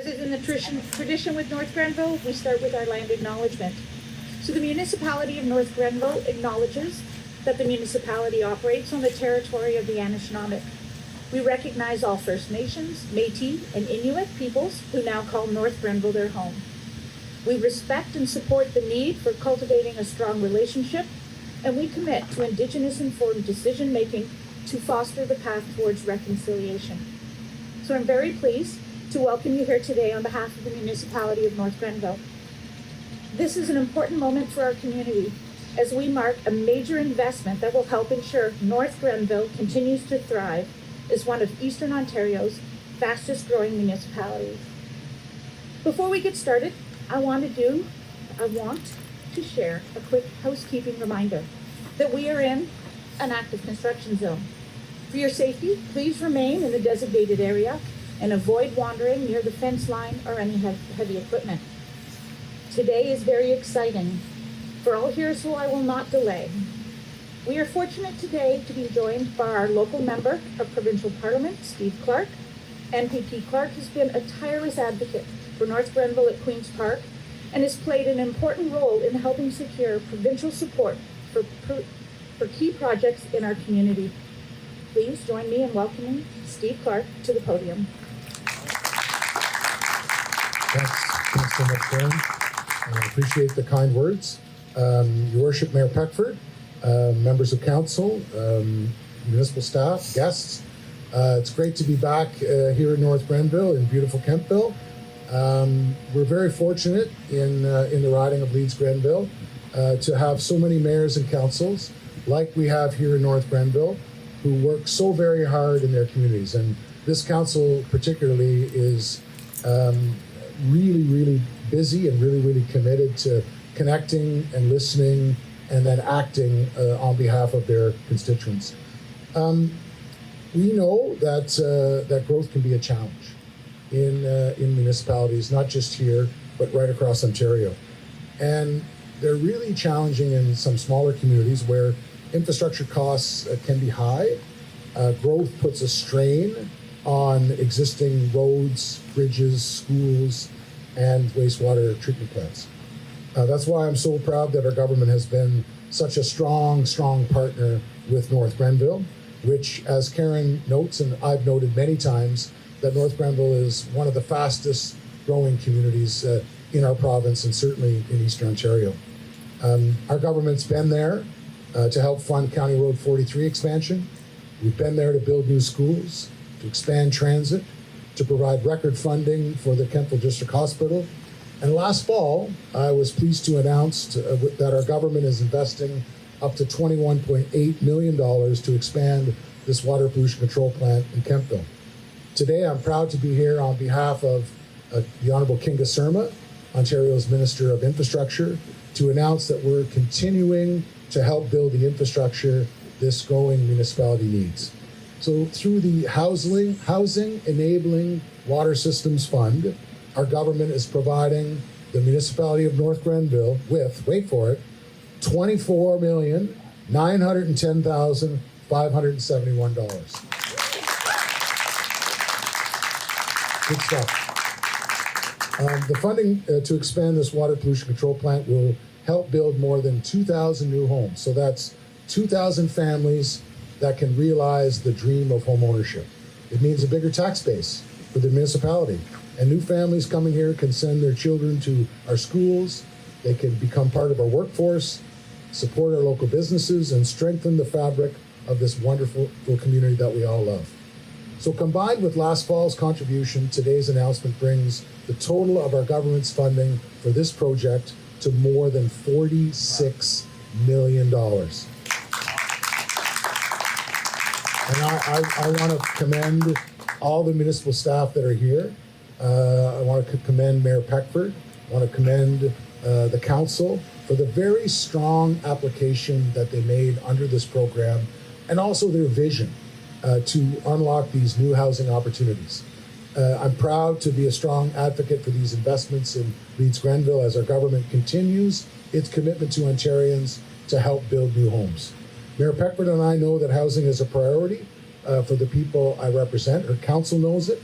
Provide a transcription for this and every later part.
As is in the tradition with North Grenville, we start with our land acknowledgement. So the municipality of North Grenville acknowledges that the municipality operates on the territory of the Anishinaabe. We recognize all First Nations, Métis, and Inuit peoples who now call North Grenville their home. We respect and support the need for cultivating a strong relationship, and we commit to Indigenous-informed decision-making to foster the path towards reconciliation. So I'm very pleased to welcome you here today on behalf of the municipality of North Grenville. This is an important moment for our community as we mark a major investment that will help ensure North Grenville continues to thrive as one of Eastern Ontario's fastest growing municipalities. Before we get started, I want to share a quick housekeeping reminder that we are in an active construction zone. For your safety, please remain in the designated area and avoid wandering near the fence line or any heavy equipment. Today is very exciting for all here, so I will not delay. We are fortunate today to be joined by our local member of Provincial Parliament, Steve Clark. MPP Clark has been a tireless advocate for North Grenville at Queen's Park and has played an important role in helping secure provincial support for key projects in our community. Please join me in welcoming Steve Clark to the podium. Thanks so much, Karen. I appreciate the kind words. Your Worship, Mayor Peckford, members of council, municipal staff, guests. It's great to be back here in North Grenville in beautiful Kentville. We're very fortunate in the riding of Leeds-Grenville to have so many mayors and councils like we have here in North Grenville who work so very hard in their communities. And this council particularly is really busy and really committed to connecting and listening and then acting on behalf of their constituents. We know that growth can be a challenge in municipalities, not just here, but right across Ontario. And they're really challenging in some smaller communities where infrastructure costs can be high. Growth puts a strain on existing roads, bridges, schools, and wastewater treatment plants. That's why I'm so proud that our government has been such a strong partner with North Grenville, which, as Karen notes, and I've noted many times, that North Grenville is one of the fastest growing communities in our province and certainly in Eastern Ontario. Our government's been there to help fund County Road 43 expansion. We've been there to build new schools, to expand transit, to provide record funding for the Kentville District Hospital. And last fall, I was pleased to announce that our government is investing up to $21.8 million to expand this water pollution control plant in Kentville. Today, I'm proud to be here on behalf of the Honourable Kinga Surma, Ontario's Minister of Infrastructure, to announce that we're continuing to help build the infrastructure this growing municipality needs. So through the Housing Enabling Water Systems Fund, our government is providing the municipality of North Grenville with, wait for it, $24,910,571. Good stuff. The funding to expand this water pollution control plant will help build more than 2,000 new homes. So that's 2,000 families that can realize the dream of home ownership. It means a bigger tax base for the municipality. And new families coming here can send their children to our schools. They can become part of our workforce, support our local businesses, and strengthen the fabric of this wonderful community that we all love. So combined with last fall's contribution, today's announcement brings the total of our government's funding for this project to more than $46 million. And I want to commend all the municipal staff that are here. I want to commend Mayor Peckford. I want to commend the council for the very strong application that they made under this program and also their vision to unlock these new housing opportunities. I'm proud to be a strong advocate for these investments in Leeds-Grenville as our government continues its commitment to Ontarians to help build new homes. Mayor Peckford and I know that housing is a priority for the people I represent. Her council knows it.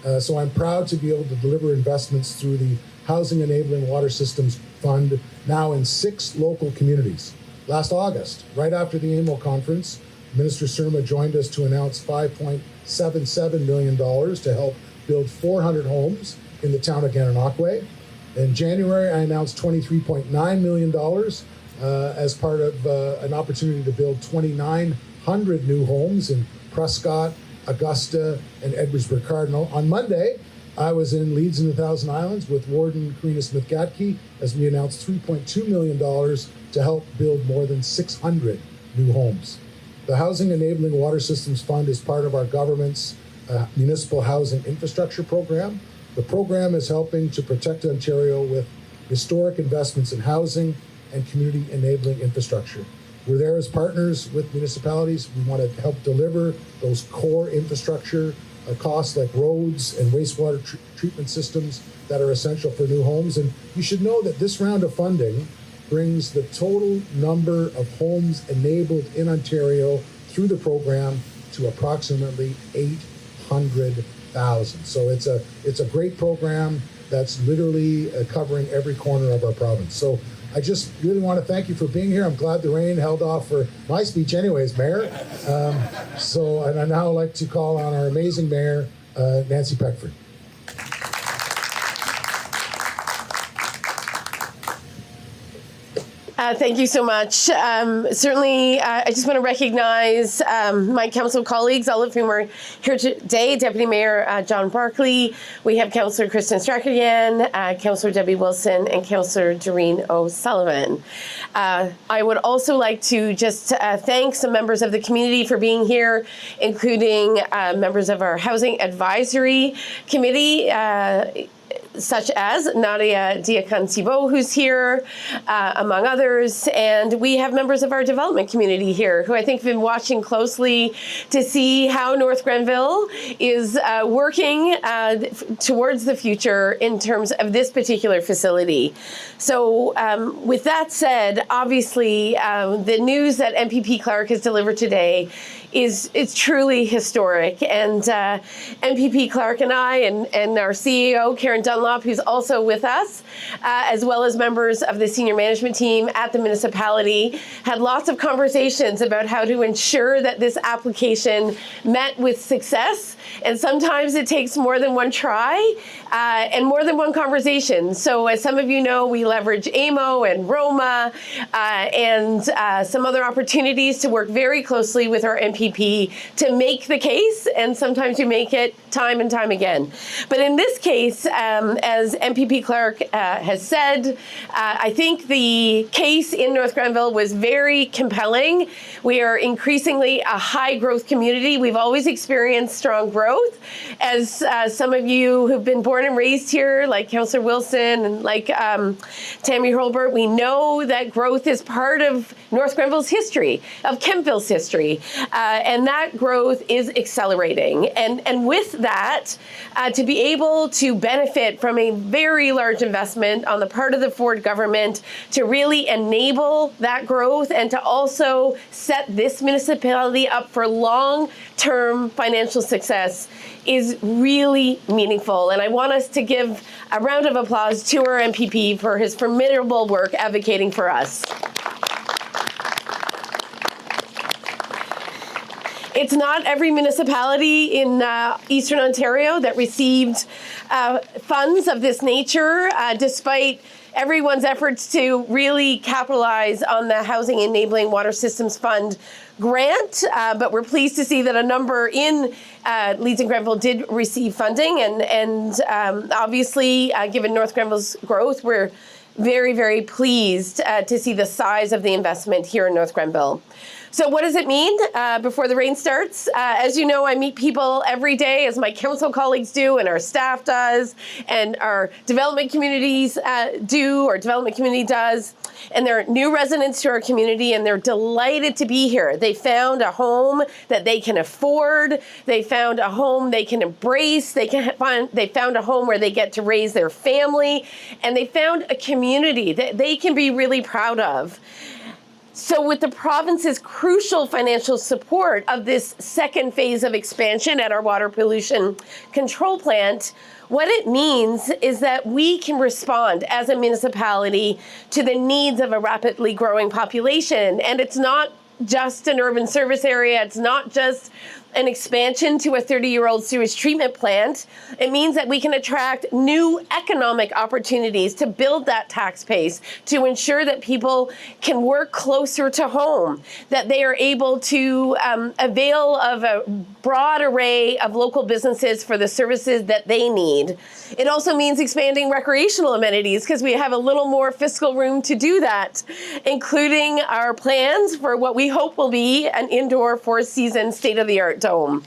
So I'm proud to be able to deliver investments through the Housing Enabling Water Systems Fund now in 6 local communities. Last August, right after the annual conference, Minister Surma joined us to announce $5.77 million to help build 400 homes in the town of Gananoque. In January, I announced $23.9 million as part of an opportunity to build 2,900 new homes in Prescott, Augusta, and Edwardsburg Cardinal. On Monday, I was in Leeds and the Thousand Islands with Warden Karina Smith-Gatke as we announced $3.2 million to help build more than 600 new homes. The Housing Enabling Water Systems Fund is part of our government's municipal housing infrastructure program. The program is helping to protect Ontario with historic investments in housing and community enabling infrastructure. We're there as partners with municipalities. We want to help deliver those core infrastructure costs like roads and wastewater treatment systems that are essential for new homes. And you should know that this round of funding brings the total number of homes enabled in Ontario through the program to approximately 800,000. So it's a great program that's literally covering every corner of our province. So I just really want to thank you for being here. I'm glad the rain held off for my speech anyways, Mayor. And I now like to call on our amazing Mayor, Nancy Peckford. Thank you so much. Certainly, I just want to recognize my council colleagues, all of whom are here today. Deputy Mayor John Barkley, we have Councillor Kristen Strachan, Councillor Debbie Wilson, and Councillor Doreen O'Sullivan. I would also like to just thank some members of the community for being here, including members of our Housing Advisory Committee, such as Nadia Diakan-Thibault, who's here, among others. And we have members of our development community here who I think have been watching closely to see how North Grenville is working towards the future in terms of this particular facility. So with that said, obviously, the news that MPP Clark has delivered today is truly historic. And MPP Clark and I and our CEO, Karen Dunlop, who's also with us, as well as members of the senior management team at the municipality, had lots of conversations about how to ensure that this application met with success. And sometimes it takes more than one try and more than one conversation. So as some of you know, we leverage AMO and Roma and some other opportunities to work very closely with our MPP to make the case. And sometimes you make it time and time again. But in this case, as MPP Clark has said, I think the case in North Grenville was very compelling. We are increasingly a high growth community. We've always experienced strong growth. As some of you who've been born and raised here, like Councillor Wilson and like Tammy Hurlbert, we know that growth is part of North Grenville's history, of Kemptville's history, and that growth is accelerating. And with that, to be able to benefit from a very large investment on the part of the Ford government to really enable that growth and to also set this municipality up for long-term financial success is really meaningful. And I want us to give a round of applause to our MPP for his formidable work advocating for us. It's not every municipality in Eastern Ontario that received funds of this nature, despite everyone's efforts to really capitalize on the Housing Enabling Water Systems Fund grant. But we're pleased to see that a number in Leeds and Grenville did receive funding. And obviously, given North Grenville's growth, we're very, very pleased to see the size of the investment here in North Grenville. So what does it mean before the rain starts? As you know, I meet people every day, as my council colleagues do, and our staff does, and our development communities do, or development community does. And they're new residents to our community, and they're delighted to be here. They found a home that they can afford. They found a home they can embrace. They found a home where they get to raise their family, and they found a community that they can be really proud of. So with the province's crucial financial support of this second phase of expansion at our water pollution control plant, what it means is that we can respond as a municipality to the needs of a rapidly growing population. And it's not just an urban service area. It's not just an expansion to a 30-year-old sewage treatment plant. It means that we can attract new economic opportunities to build that tax base, to ensure that people can work closer to home, that they are able to avail of a broad array of local businesses for the services that they need. It also means expanding recreational amenities because we have a little more fiscal room to do that, including our plans for what we hope will be an indoor four-season state-of-the-art dome.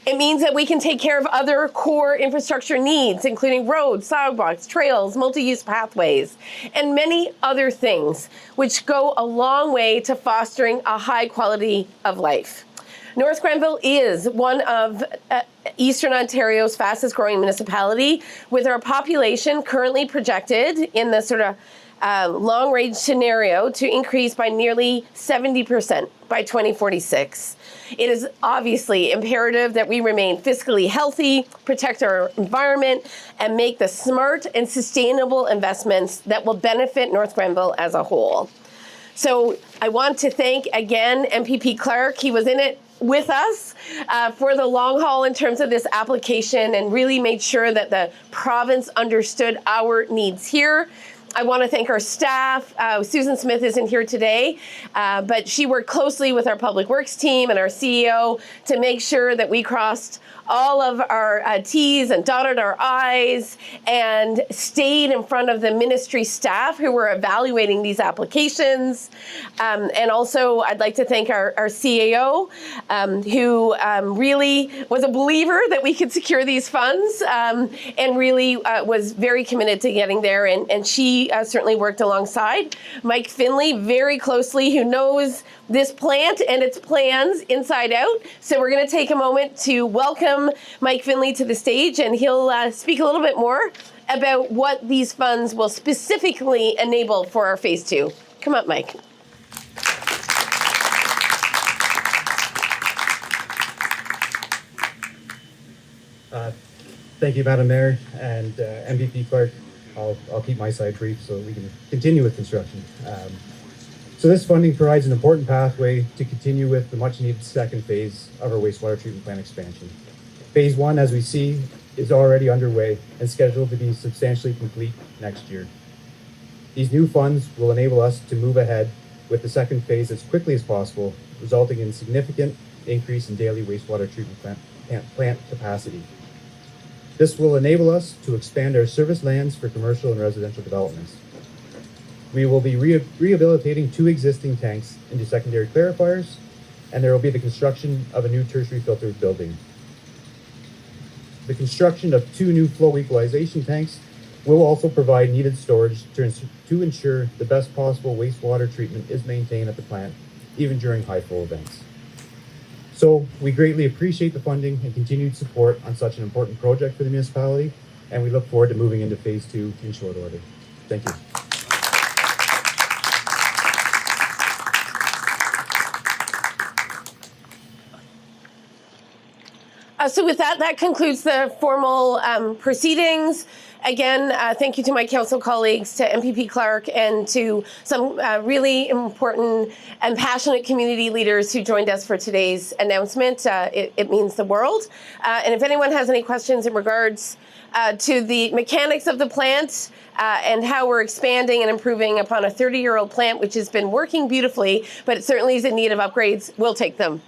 It means that we can take care of other core infrastructure needs, including roads, sidewalks, trails, multi-use pathways, and many other things, which go a long way to fostering a high quality of life. North Grenville is one of Eastern Ontario's fastest growing municipality, with our population currently projected in the sort of long range scenario to increase by nearly 70% by 2046. It is obviously imperative that we remain fiscally healthy, protect our environment, and make the smart and sustainable investments that will benefit North Grenville as a whole. So I want to thank again MPP Clark. He was in it with us for the long haul in terms of this application and really made sure that the province understood our needs here. I want to thank our staff. Susan Smith isn't here today, but she worked closely with our public works team and our CEO to make sure that we crossed all of our T's and dotted our I's and stayed in front of the ministry staff who were evaluating these applications. And also, I'd like to thank our CAO, who really was a believer that we could secure these funds and really was very committed to getting there. And she certainly worked alongside Mike Finley very closely, who knows this plant and its plans inside out. So we're going to take a moment to welcome Mike Finley to the stage, and he'll speak a little bit more about what these funds will specifically enable for our phase 2. Come up, Mike. Thank you, Madam Mayor and MVP Clark. I'll keep my side brief so we can continue with construction. So this funding provides an important pathway to continue with the much needed second phase of our wastewater treatment plant expansion. Phase 1, as we see, is already underway and scheduled to be substantially complete next year. These new funds will enable us to move ahead with the second phase as quickly as possible, resulting in significant increase in daily wastewater treatment plant capacity. This will enable us to expand our service lands for commercial and residential developments. We will be rehabilitating 2 existing tanks into secondary clarifiers, and there will be the construction of a new tertiary filtered building. The construction of 2 new flow equalization tanks will also provide needed storage to ensure the best possible wastewater treatment is maintained at the plant, even during high flow events. So we greatly appreciate the funding and continued support on such an important project for the municipality, and we look forward to moving into phase 2 in short order. Thank you. So with that, that concludes the formal proceedings. Again, thank you to my council colleagues, to MPP Clark, and to some really important and passionate community leaders who joined us for today's announcement. It means the world. And if anyone has any questions in regards to the mechanics of the plant and how we're expanding and improving upon a 30-year-old plant, which has been working beautifully, but it certainly is in need of upgrades, we'll take them.